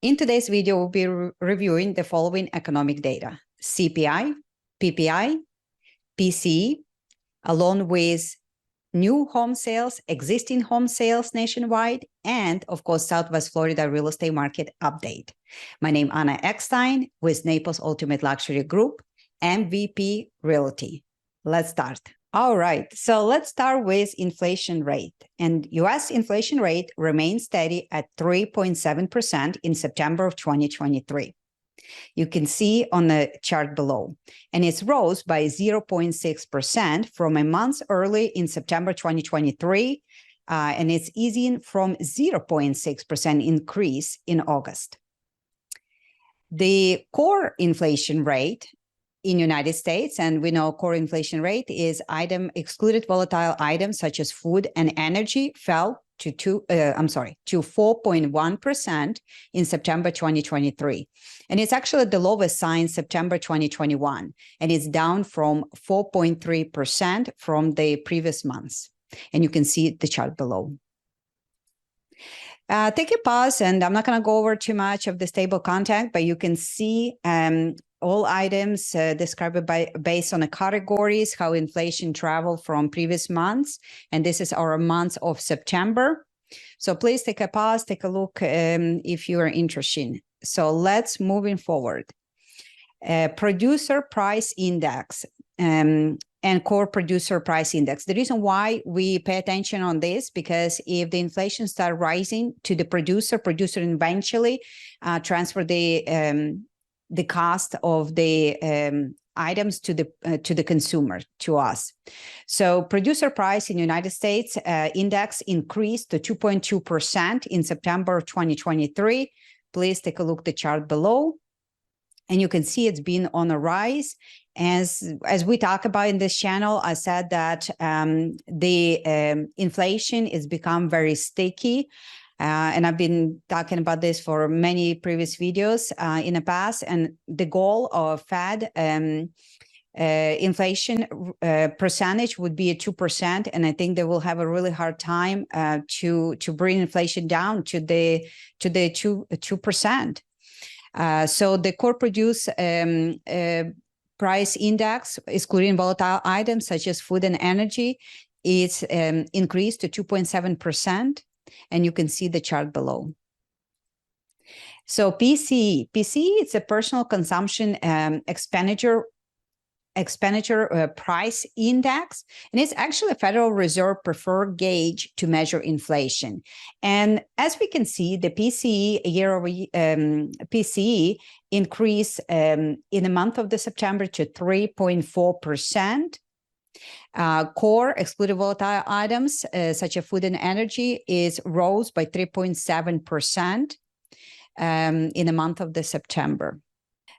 In today's video, we'll be reviewing the following economic data: CPI, PPI, PCE, along with new home sales, existing home sales nationwide, and of course, Southwest Florida real estate market update. My name is Anna Eckstein with Naples Ultimate Luxury Group, MVP Realty. Let's start. All right, so let's start with inflation rate. And US inflation rate remains steady at 3.7% in September of 2023. You can see on the chart below, and it's rose by 0.6% from a month early in September 2023, and it's easing from 0.6% increase in August. The core inflation rate in United States, and we know core inflation rate is excluded volatile items such as food and energy, fell to 4.1% in September 2023. And it's actually the lowest since September 2021, and it's down from 4.3% from the previous months. And you can see the chart below. Take a pause, and I'm not going to go over too much of this table content, but you can see all items described based on the categories, how inflation traveled from previous months. And this is our month of September. So please take a pause, take a look if you are interested. So let's moving forward. Producer price index and core producer price index. The reason why we pay attention on this, because if the inflation start rising to the producer eventually transfer the cost of the items to the consumer, to us. So producer price in the United States index increased to 2.2% in September of 2023. Please take a look at the chart below. And you can see it's been on a rise. As we talk about in this channel, I said that the inflation has become very sticky. And I've been talking about this for many previous videos in the past. And the goal of Fed inflation percentage would be at 2%. And I think they will have a really hard time to bring inflation down to the 2%. So the core produce price index, excluding volatile items such as food and energy, is increased to 2.7%. And you can see the chart below. So PCE it's a personal consumption expenditure price index, and it's actually a Federal Reserve preferred gauge to measure inflation. And as we can see, the PCE PCE increased in the month of September to 3.4%. Core excluded volatile items such as food and energy rose by 3.7% in the month of September.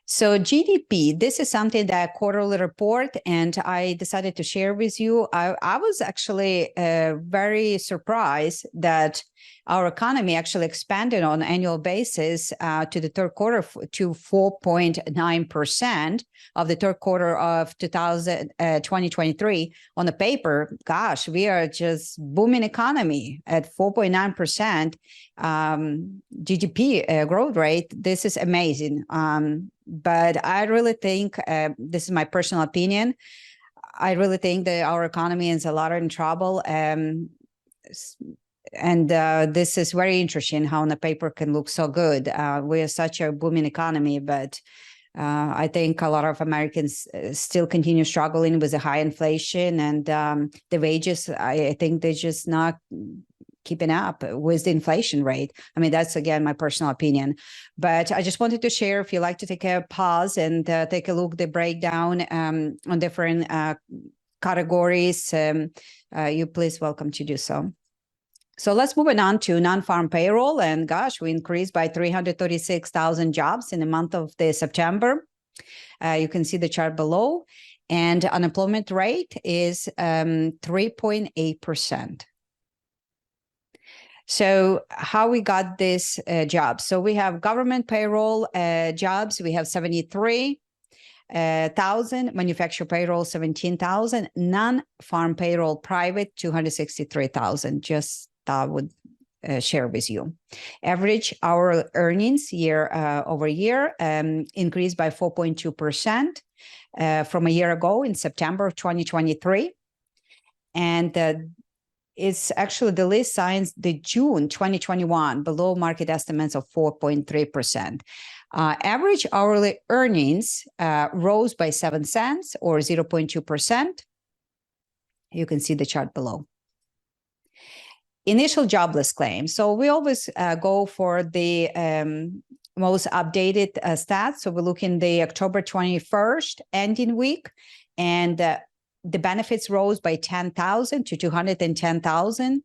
So GDP, this is something that quarterly report, and I decided to share with you. I was actually very surprised that our economy actually expanded on an annual basis to the third quarter to 4.9% of the third quarter of 2023. On the paper, gosh, we are just booming economy at 4.9% GDP growth rate. This is amazing. But I really think, this is my personal opinion, I really think that our economy is a lot in trouble. And this is very interesting how on the paper can look so good. We are such a booming economy, but I think a lot of Americans still continue struggling with the high inflation, and the wages, I think they're just not keeping up with the inflation rate. I mean, that's, again, my personal opinion. But I just wanted to share, if you like to take a pause and take a look at the breakdown on different categories, you please welcome to do so. So let's move on to non-farm payroll. And gosh, we increased by 336,000 jobs in the month of September. You can see the chart below. And unemployment rate is 3.8%. So how we got this job? So we have government payroll jobs. We have 73,000, manufacturer payroll 17,000, non-farm payroll private 263,000. Just would share with you. Average hourly earnings year over year increased by 4.2% from a year ago in September of 2023. And it's actually the list signs the June 2021 below market estimates of 4.3%. Average hourly earnings rose by 7 cents or 0.2%. You can see the chart below. Initial jobless claims. So we always go for the most updated stats. So we look in the October 21st ending week, and the benefits rose by 10,000 to 210,000.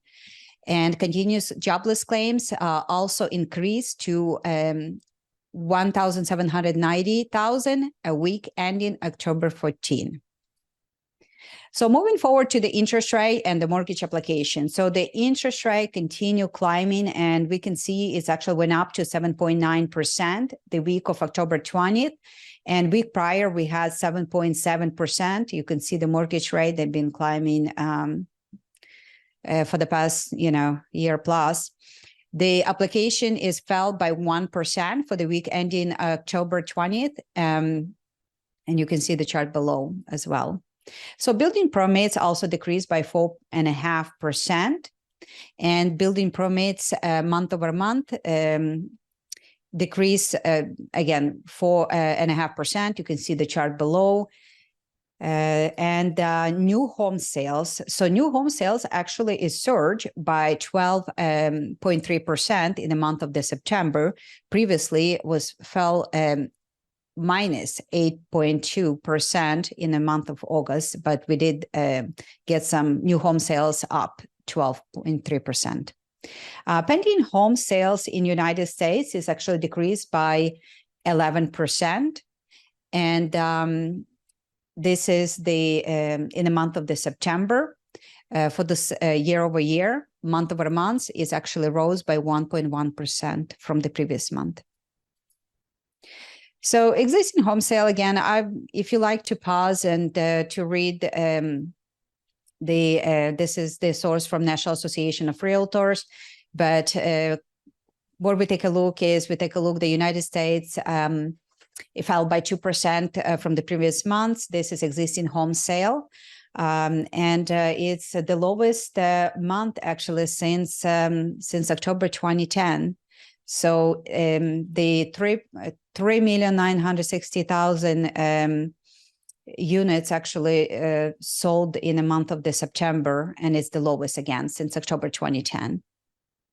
And continuous jobless claims also increased to 1,790,000 a week ending October 14. So moving forward to the interest rate and the mortgage application. So the interest rate continued climbing, and we can see it's actually went up to 7.9% the week of October 20th. And week prior, we had 7.7%. You can see the mortgage rate, they've been climbing for the past, year plus. The application is fell by 1% for the week ending October 20th. And you can see the chart below as well. So building permits also decreased by 4.5%, and building permits month over month decreased again 4.5%. You can see the chart below. And new home sales. So new home sales actually is surged by 12.3% in the month of the September. Previously fell minus 8.2% in the month of August, but we did get some new home sales up 12.3%. Pending home sales in United States is actually decreased by 11%. And this is the in the month of the September. For this year over year, month over month is actually rose by 1.1% from the previous month. So existing home sale, again, if you like to pause and to read this is the source from National Association of Realtors, but where we take a look the United States, it fell by 2% from the previous months. This is existing home sale. And it's the lowest month actually since October 2010. So the 3,960,000 units actually sold in the month of the September, and it's the lowest again since October 2010.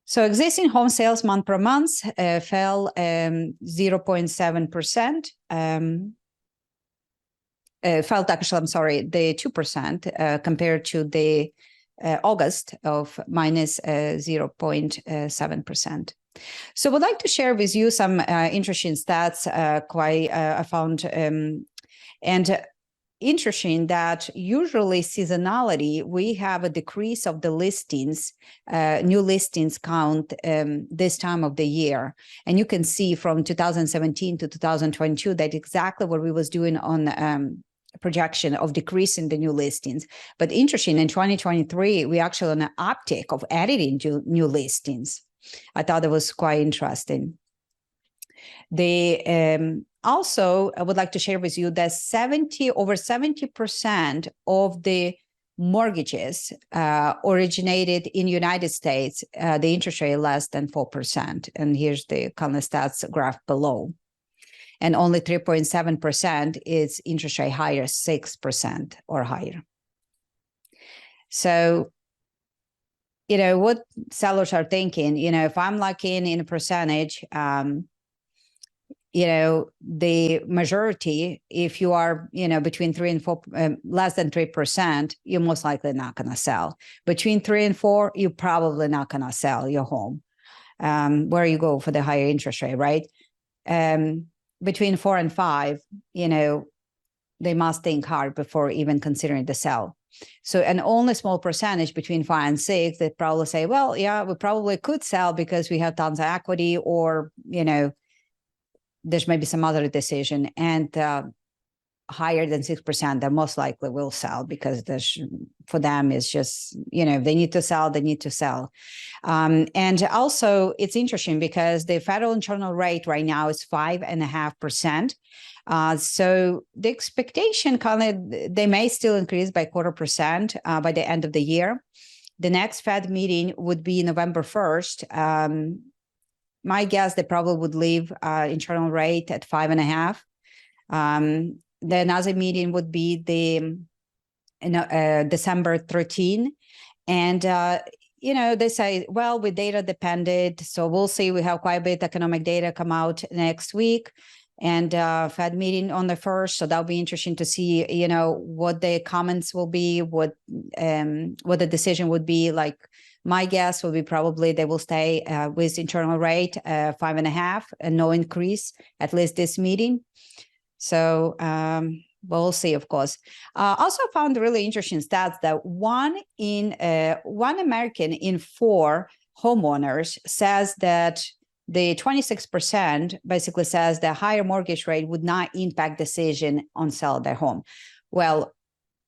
So existing home sales month per month fell 0.7%. Felt actually, I'm sorry, the 2% compared to the August of minus 0.7%. So we'd like to share with you some interesting stats I found and interesting that usually seasonality, we have a decrease of the listings, new listings count this time of the year. And you can see from 2017 to 2022 that exactly what we was doing on projection of decreasing the new listings. But interesting, in 2023, we actually on an uptick of adding new listings. I thought it was quite interesting. Also, I would like to share with you that over 70% of the mortgages originated in the United States, the interest rate less than 4%. And here's the kind of stats graph below. And only 3.7% is interest rate higher, 6% or higher. So, what sellers are thinking, if I'm locking in a percentage, the majority, if you are, between 3 and 4, less than 3%, you're most likely not going to sell. Between 3 and 4, you're probably not going to sell your home, where you go for the higher interest rate, right? Between 4 and 5, they must think hard before even considering the sell. So, and only small percentage between 5 and 6, they probably say, well, yeah, we probably could sell because we have tons of equity, or, there's maybe some other decision. And higher than 6%, they most likely will sell, because for them it's just, if they need to sell, they need to sell. And also it's interesting because the federal internal rate right now is 5.5%. So the expectation they may still increase by 0.25% by the end of the year. The next Fed meeting would be November 1st. My guess, they probably would leave internal rate at 5.5%. The another meeting would be the December 13. And, they say, well, we're data dependent. So we'll see. We have quite a bit of economic data come out next week, and Fed meeting on the 1st. So that'll be interesting to see, what the comments will be, what the decision would be. Like, my guess will be probably they will stay with internal rate 5.5 and no increase, at least this meeting. So we'll see, of course. Also found really interesting stats that one American in 4 homeowners says that the 26% basically says the higher mortgage rate would not impact decision on sell their home. Well,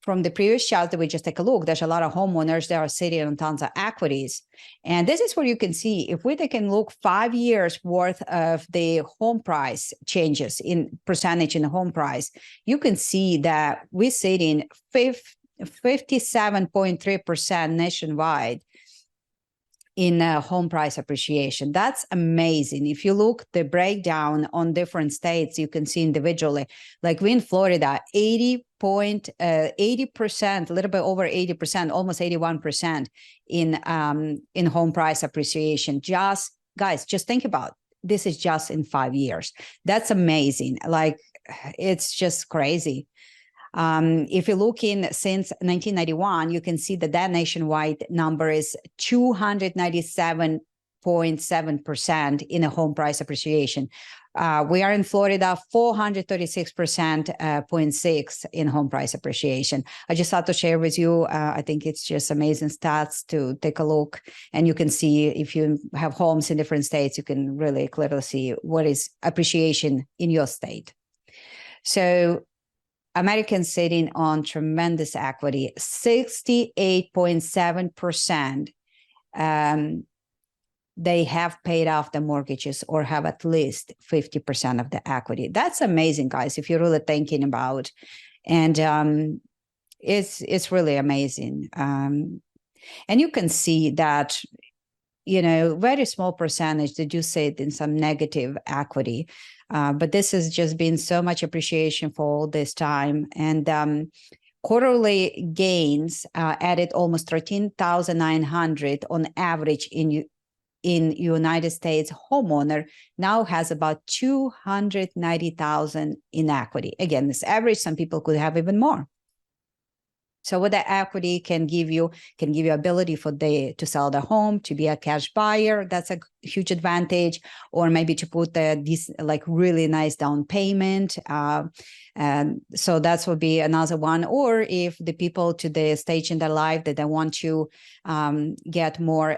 from the previous chart that we just take a look, there's a lot of homeowners that are sitting on tons of equities. And this is where you can see, if we take a look 5 years worth of the home price changes in percentage in the home price, you can see that we're sitting 57.3% nationwide in home price appreciation. That's amazing. If you look the breakdown on different states, you can see individually, like we in Florida, 80%, a little bit over 80%, almost 81% in home price appreciation. Guys, just think about, this is just in 5 years. That's amazing. Like, it's just crazy. If you're looking since 1991, you can see that nationwide number is 297.7% in a home price appreciation. We are in Florida, 436.6% in home price appreciation. I just thought to share with you. I think it's just amazing stats to take a look, and you can see if you have homes in different states, you can really clearly see what is appreciation in your state. So Americans sitting on tremendous equity, 68.7%. They have paid off the mortgages or have at least 50% of the equity. That's amazing, guys, if you're really thinking about. And it's really amazing. And you can see that, very small percentage that you sit in some negative equity. But this has just been so much appreciation for all this time. And quarterly gains added almost 13,900 on average in United States. Homeowner now has about 290,000 in equity. Again, this average, some people could have even more. So what the equity can give you ability to sell the home, to be a cash buyer. That's a huge advantage, or maybe to put this like really nice down payment. And so that would be another one. Or if the people to the stage in their life that they want to get more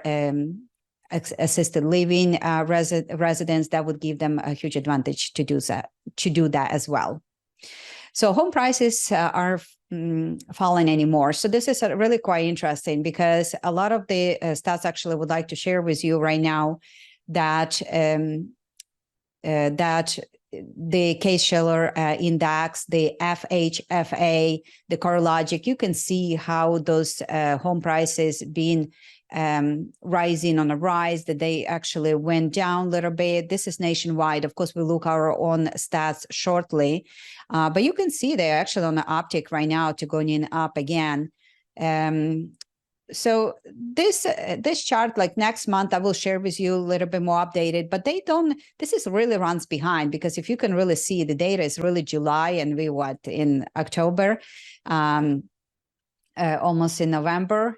assisted living residents, that would give them a huge advantage to do that as well. So home prices are falling anymore. So this is really quite interesting, because a lot of the stats actually would like to share with you right now that that the Case-Shiller index, the FHFA, the CoreLogic, you can see how those home prices been rising on a rise, that they actually went down a little bit. This is nationwide. Of course, we'll look our own stats shortly, but you can see they're actually on the uptick right now to going up again. So this chart, like next month, I will share with you a little bit more updated, but this is really runs behind, because if you can really see, the data is really July and we in October. Almost in November.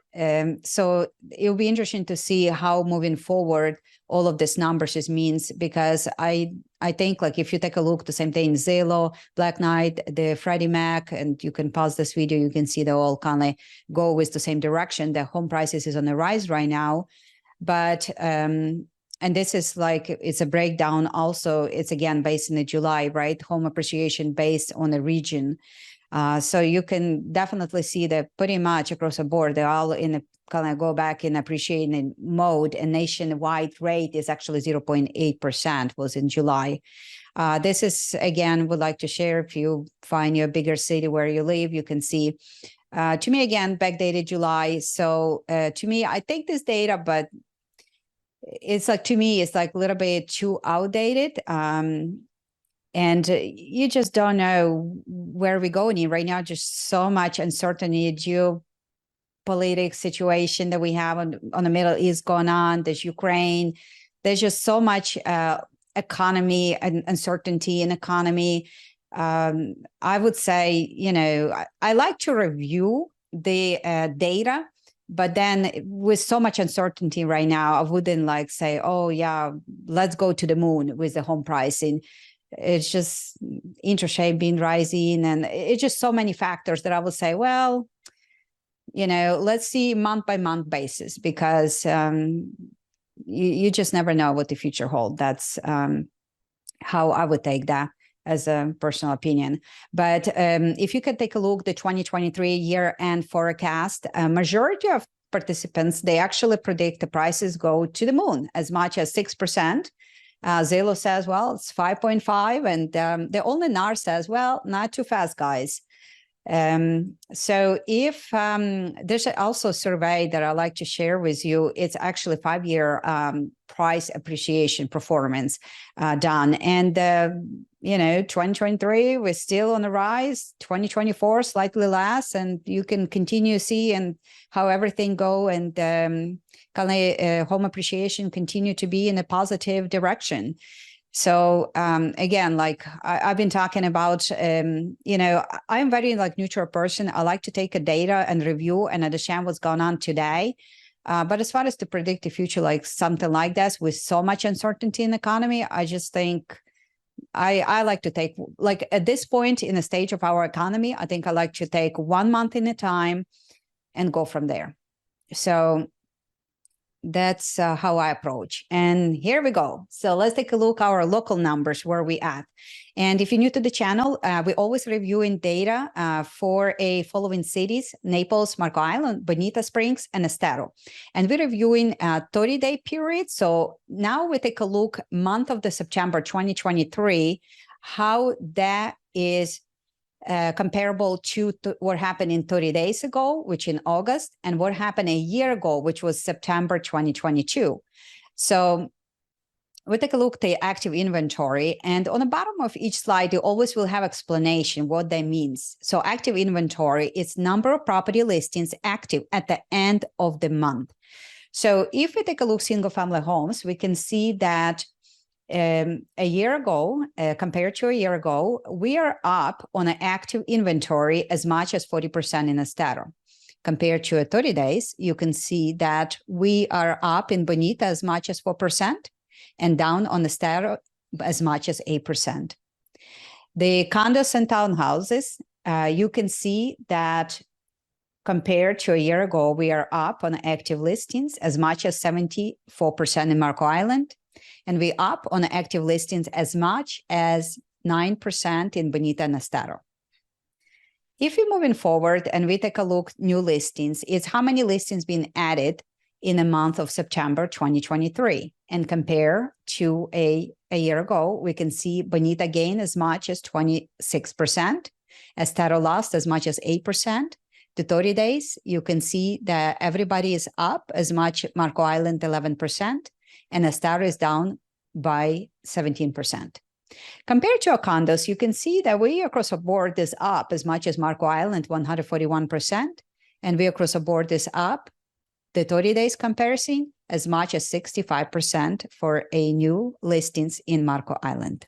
So it'll be interesting to see how moving forward all of this numbers means, because I think, like, if you take a look, the same thing, Zillow, Black Knight, the Freddie Mac, and you can pause this video, you can see they all kind of go with the same direction. The home prices is on the rise right now, but and this is like, it's a breakdown also. It's again based in the July, right? Home appreciation based on the region. So you can definitely see that pretty much across the board, they're all in a kind of go back in appreciating mode, and nationwide rate is actually 0.8% was in July. This is, again, would like to share, if you find your bigger city where you live, you can see, to me, again, backdated July. So to me, I take this data, but it's like, to me, it's like a little bit too outdated. And you just don't know where we're going right now. Just so much uncertainty, geopolitical situation that we have on the Middle East going on. There's Ukraine. There's just so much economy and uncertainty in economy. I would say, I like to review the data, but then with so much uncertainty right now, I wouldn't like say, oh yeah, let's go to the moon with the home pricing. It's just interest rate being rising, and it's just so many factors that I would say, well, let's see month by month basis, because you just never know what the future holds. That's how I would take that as a personal opinion. But if you could take a look, the 2023 year-end forecast, a majority of participants, they actually predict the prices go to the moon as much as 6%. Zillow says, well, it's 5.5, and the only NAR says, well, not too fast, guys. So if there's also a survey that I like to share with you, it's actually 5-year price appreciation performance done. And, 2023 was still on the rise, 2024 slightly less, and you can continue to see and how everything go, and home appreciation continue to be in a positive direction. So again, like I've been talking about, I'm very like neutral person. I like to take a data and review and understand what's going on today. But as far as to predict the future, like something like this with so much uncertainty in the economy, I just think I like to take, like at this point in the stage of our economy, I think I like to take 1 month in a time and go from there. So that's how I approach. And here we go. So let's take a look at our local numbers, where we at. And if you're new to the channel, we always reviewing data for a following cities: Naples, Marco Island, Bonita Springs, and Estero. And we're reviewing a 30-day period. So now we take a look month of the September 2023, how that is comparable to what happened in 30 days ago, which in August, and what happened a year ago, which was September 2022. So we take a look at the active inventory, and on the bottom of each slide, you always will have explanation what that means. So active inventory is number of property listings active at the end of the month. So if we take a look single family homes, we can see that a year ago, compared to a year ago, we are up on an active inventory as much as 40% in Estero. Compared to 30 days, you can see that we are up in Bonita as much as 4% and down on Estero as much as 8%. The condos and townhouses, you can see that compared to a year ago, we are up on active listings as much as 74% in Marco Island. And we're up on active listings as much as 9% in Bonita and Estero. If we're moving forward and we take a look new listings, it's how many listings being added in the month of September 2023. And compare to a year ago, we can see Bonita gained as much as 26%, Estero lost as much as 8%. The 30 days, you can see that everybody is up as much, Marco Island 11%, and Estero is down by 17%. Compared to our condos, you can see that we across the board is up as much as Marco Island, 141%, and we across the board is up, the 30 days comparison, as much as 65% for a new listings in Marco Island.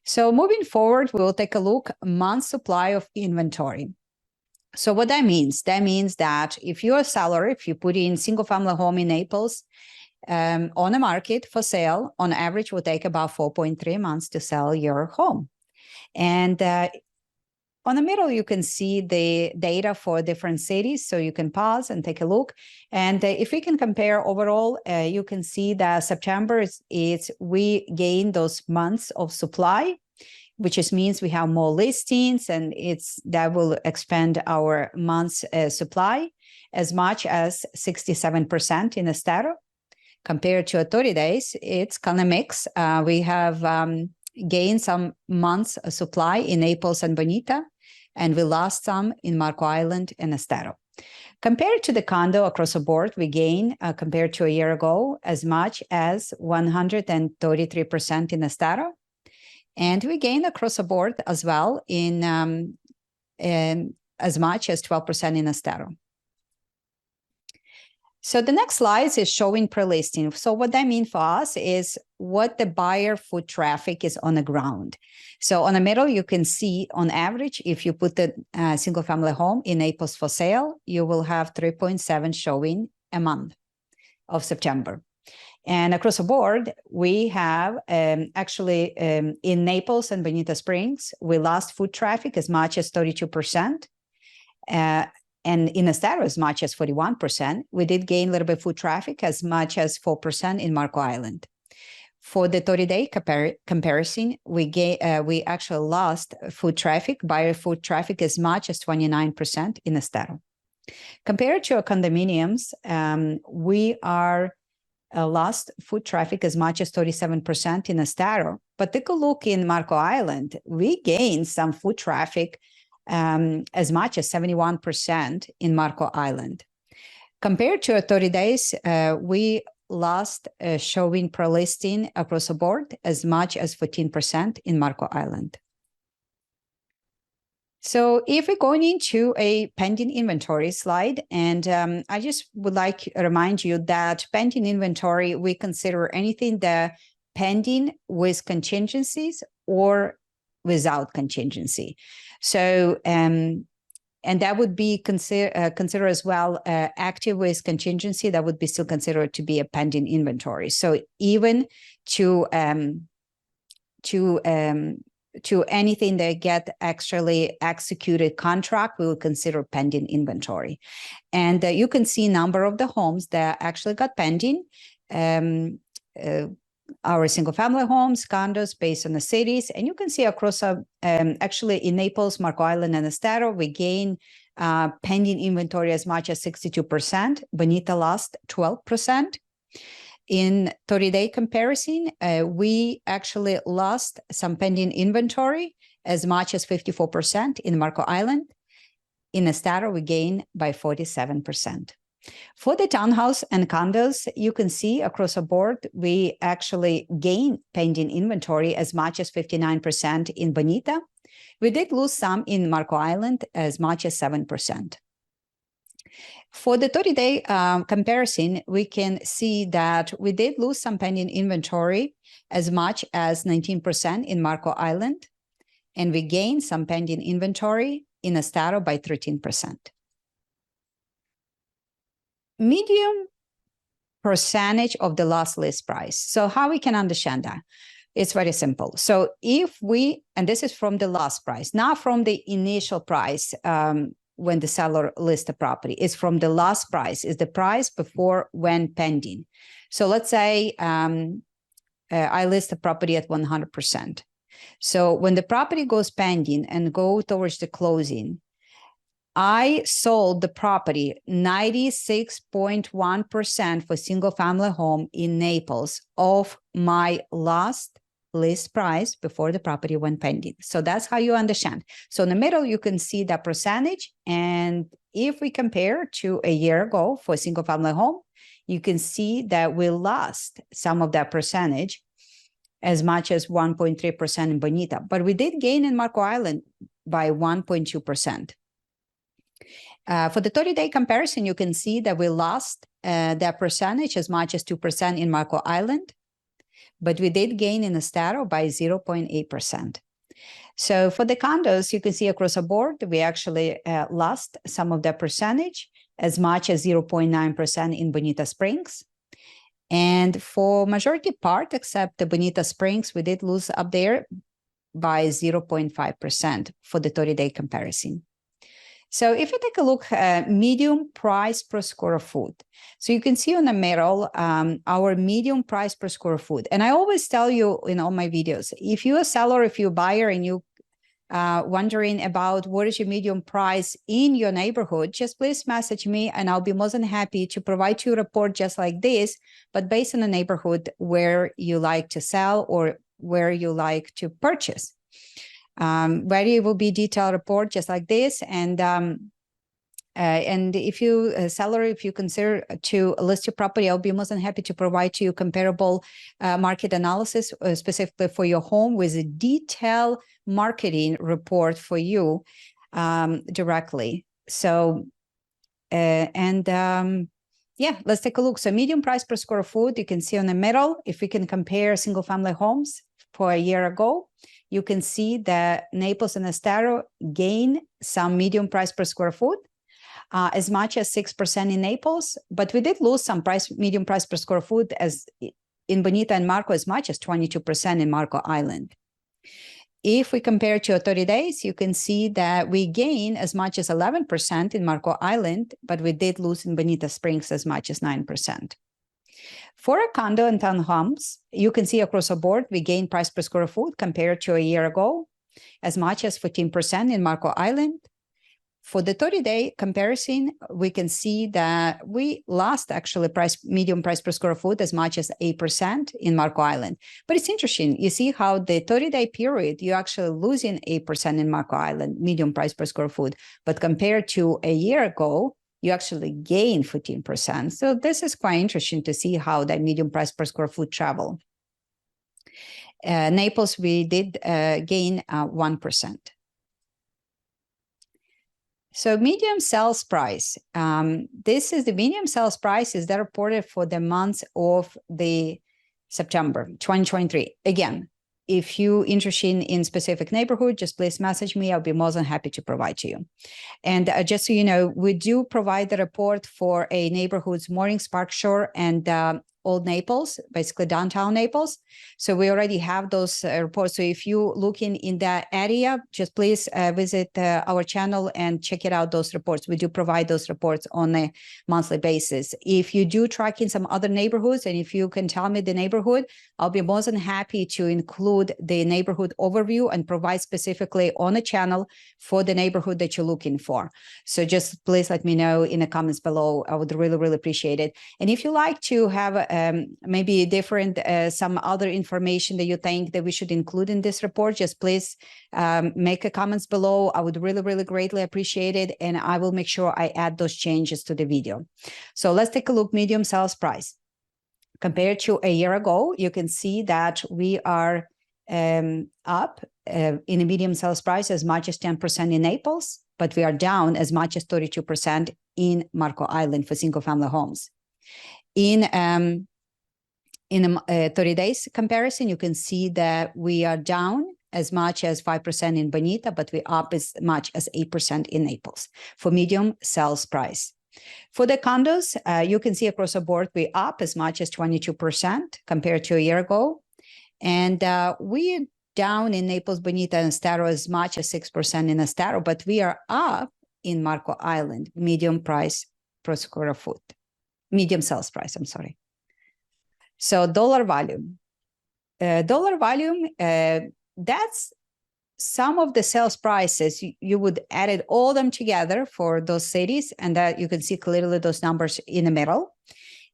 So moving forward, we will take a look month supply of inventory. So what that means that if you're a seller, if you put in single family home in Naples, on the market for sale, on average will take about 4.3 months to sell your home. And On the middle, you can see the data for different cities, so you can pause and take a look. And if we can compare overall, you can see that September we gain those months of supply, which means we have more listings, and that will expand our months supply as much as 67% in Estero. Compared to 30 days, it's kind of mixed. We have gained some months of supply in Naples and Bonita, and we lost some in Marco Island and Estero. Compared to the condo across the board, we gain, compared to a year ago, as much as 133% in Estero. And we gain across the board as well in as much as 12% in Estero. So the next slide is showing per listing. So what that means for us is what the buyer foot traffic is on the ground. So on the middle, you can see on average, if you put the single family home in Naples for sale, you will have 3.7 showing a month of September. And across the board, we have actually in Naples and Bonita Springs, we lost foot traffic as much as 32%. And in Estero, as much as 41%. We did gain a little bit of foot traffic as much as 4% in Marco Island. For the 30-day comparison, we actually lost foot traffic, buyer foot traffic, as much as 29% in Estero. Compared to our condominiums, we are lost foot traffic as much as 37% in Estero. But take a look in Marco Island, we gained some foot traffic as much as 71% in Marco Island. Compared to 30 days, we lost showing per listing across the board as much as 14% in Marco Island. So if we're going into a pending inventory slide, and I just would like to remind you that pending inventory, we consider anything that pending with contingencies or without contingency. So, and that would be considered as well active with contingency. That would be still considered to be a pending inventory. So even to anything that get actually executed contract, we will consider pending inventory. And you can see a number of the homes that actually got pending. Our single family homes, condos based on the cities. And you can see across, actually in Naples, Marco Island, and Estero, we gain pending inventory as much as 62%. Bonita lost 12%. In 30-day comparison, we actually lost some pending inventory as much as 54% in Marco Island. In Estero, we gained by 47%. For the townhouse and condos, you can see across the board, we actually gain pending inventory as much as 59% in Bonita. We did lose some in Marco Island as much as 7%. For the 30-day comparison, we can see that we did lose some pending inventory as much as 19% in Marco Island, and we gained some pending inventory in Estero by 13%. Medium percentage of the last list price. So how we can understand that? It's very simple. So if we, and this is from the last price, not from the initial price when the seller lists the property, it's from the last price, is the price before when pending. So let's say I list the property at 100%. So when the property goes pending and go towards the closing, I sold the property 96.1% for single family home in Naples of my last list price before the property went pending. So that's how you understand. So in the middle, you can see that percentage. And if we compare to a year ago for a single family home, you can see that we lost some of that percentage as much as 1.3% in Bonita, but we did gain in Marco Island by 1.2%. For the 30-day comparison, you can see that we lost that percentage as much as 2% in Marco Island, but we did gain in Estero by 0.8%. So for the condos, you can see across the board, we actually lost some of that percentage as much as 0.9% in Bonita Springs. And for majority part, except the Bonita Springs, we did lose up there by 0.5% for the 30-day comparison. So if you take a look at medium price per square foot, so you can see on the middle, our medium price per square foot. And I always tell you in all my videos, if you're a seller, if you're a buyer and you wondering about what is your medium price in your neighborhood, just please message me and I'll be more than happy to provide you a report just like this, but based on the neighborhood where you like to sell or where you like to purchase. Where it will be detailed report just like this, and if you seller, if you consider to list your property, I'll be more than happy to provide you comparable market analysis specifically for your home with a detailed marketing report for you directly. So yeah, let's take a look. So medium price per square foot, you can see on the middle. If we can compare single family homes for a year ago, you can see that Naples and Estero gain some medium price per square foot, as much as 6% in Naples, but we did lose some medium price per square foot as in Bonita and Marco, as much as 22% in Marco Island. If we compare to 30 days, you can see that we gain as much as 11% in Marco Island, but we did lose in Bonita Springs as much as 9%. For a condo and townhomes, you can see across the board, we gain price per square foot compared to a year ago, as much as 14% in Marco Island. For the 30-day comparison, we can see that we lost actually medium price per square foot as much as 8% in Marco Island. But it's interesting. You see how the 30-day period, you're actually losing 8% in Marco Island, medium price per square foot. But compared to a year ago, you actually gain 14%. So this is quite interesting to see how that medium price per square foot travel. Naples, we did gain 1%. So medium sales price, this is the medium sales price is that reported for the month of the September 2023. Again, if you're interested in specific neighborhood, just please message me. I'll be more than happy to provide to you. And just so you know, we do provide the report for a neighborhoods Mornings, Park Shore, and Old Naples, basically downtown Naples. So we already have those reports. So if you're looking in that area, just please visit our channel and check it out, those reports. We do provide those reports on a monthly basis. If you do track in some other neighborhoods, and if you can tell me the neighborhood, I'll be more than happy to include the neighborhood overview and provide specifically on a channel for the neighborhood that you're looking for. So just please let me know in the comments below. I would really, really appreciate it. And if you like to have maybe different, some other information that you think that we should include in this report, just please make a comments below. I would really, really greatly appreciate it. And I will make sure I add those changes to the video. So let's take a look, medium sales price. Compared to a year ago, you can see that we are up in a medium sales price as much as 10% in Naples, but we are down as much as 32% in Marco Island for single family homes. In a 30 days comparison, you can see that we are down as much as 5% in Bonita, but we're up as much as 8% in Naples for medium sales price. For the condos, you can see across the board, we're up as much as 22% compared to a year ago. And we're down in Naples, Bonita, and Estero as much as 6% in Estero, but we are up in Marco Island, medium price per square foot, medium sales price, I'm sorry. So dollar volume. That's some of the sales prices. You would add it all them together for those cities, and that you can see clearly those numbers in the middle.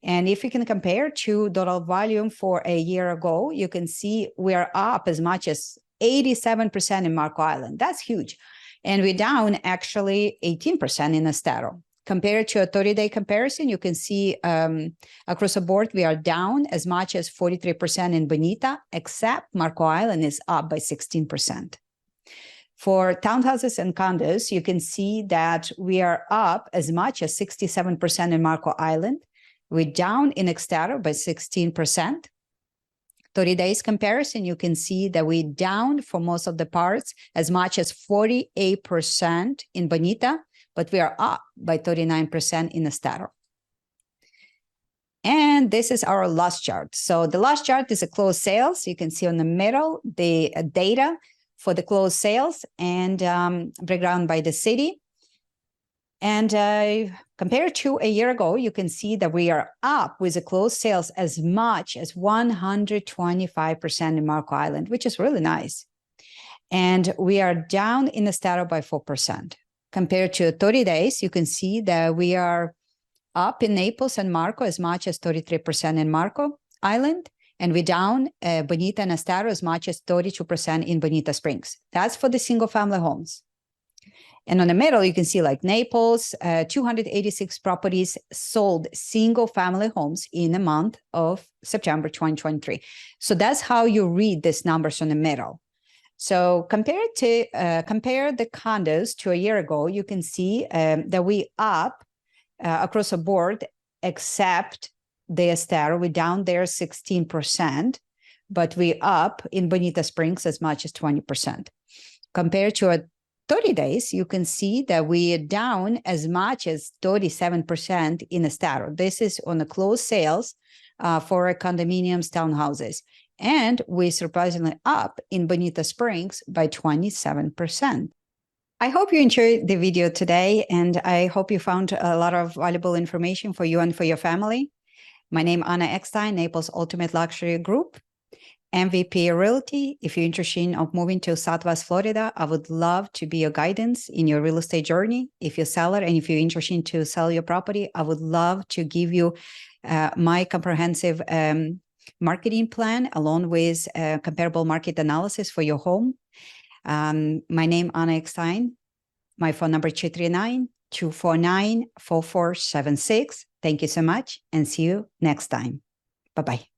And if you can compare to dollar volume for a year ago, you can see we are up as much as 87% in Marco Island. That's huge. And we're down actually 18% in Estero. Compared to a 30-day comparison, you can see across the board, we are down as much as 43% in Bonita, except Marco Island is up by 16%. For townhouses and condos, you can see that we are up as much as 67% in Marco Island. We're down in Estero by 16%. 30 days comparison, you can see that we're down for most of the parts as much as 48% in Bonita, but we are up by 39% in Estero. And this is our last chart. So the last chart is a closed sales. You can see on the middle, the data for the closed sales and breakdown by the city. And compared to a year ago, you can see that we are up with the closed sales as much as 125% in Marco Island, which is really nice. And we are down in Estero by 4%. Compared to 30 days, you can see that we are up in Naples and Marco as much as 33% in Marco Island. And we're down Bonita and Estero as much as 32% in Bonita Springs. That's for the single family homes. And on the middle, you can see like Naples, 286 properties sold single family homes in the month of September 2023. So that's how you read these numbers on the middle. So compare the condos to a year ago, you can see that we up across the board, except the Estero, we're down there 16%, but we up in Bonita Springs as much as 20%. Compared to a 30 days, you can see that we are down as much as 37% in Estero. This is on the closed sales for condominiums, townhouses. And we're surprisingly up in Bonita Springs by 27%. I hope you enjoyed the video today, and I hope you found a lot of valuable information for you and for your family. My name is Anna Eckstein, Naples Ultimate Luxury Group, MVP Realty. If you're interested in moving to Southwest Florida, I would love to be your guidance in your real estate journey. If you're a seller and if you're interested to sell your property, I would love to give you my comprehensive marketing plan along with comparable market analysis for your home. My name is Anna Eckstein. My phone number is 239-249-4476. Thank you so much and see you next time. Bye-bye.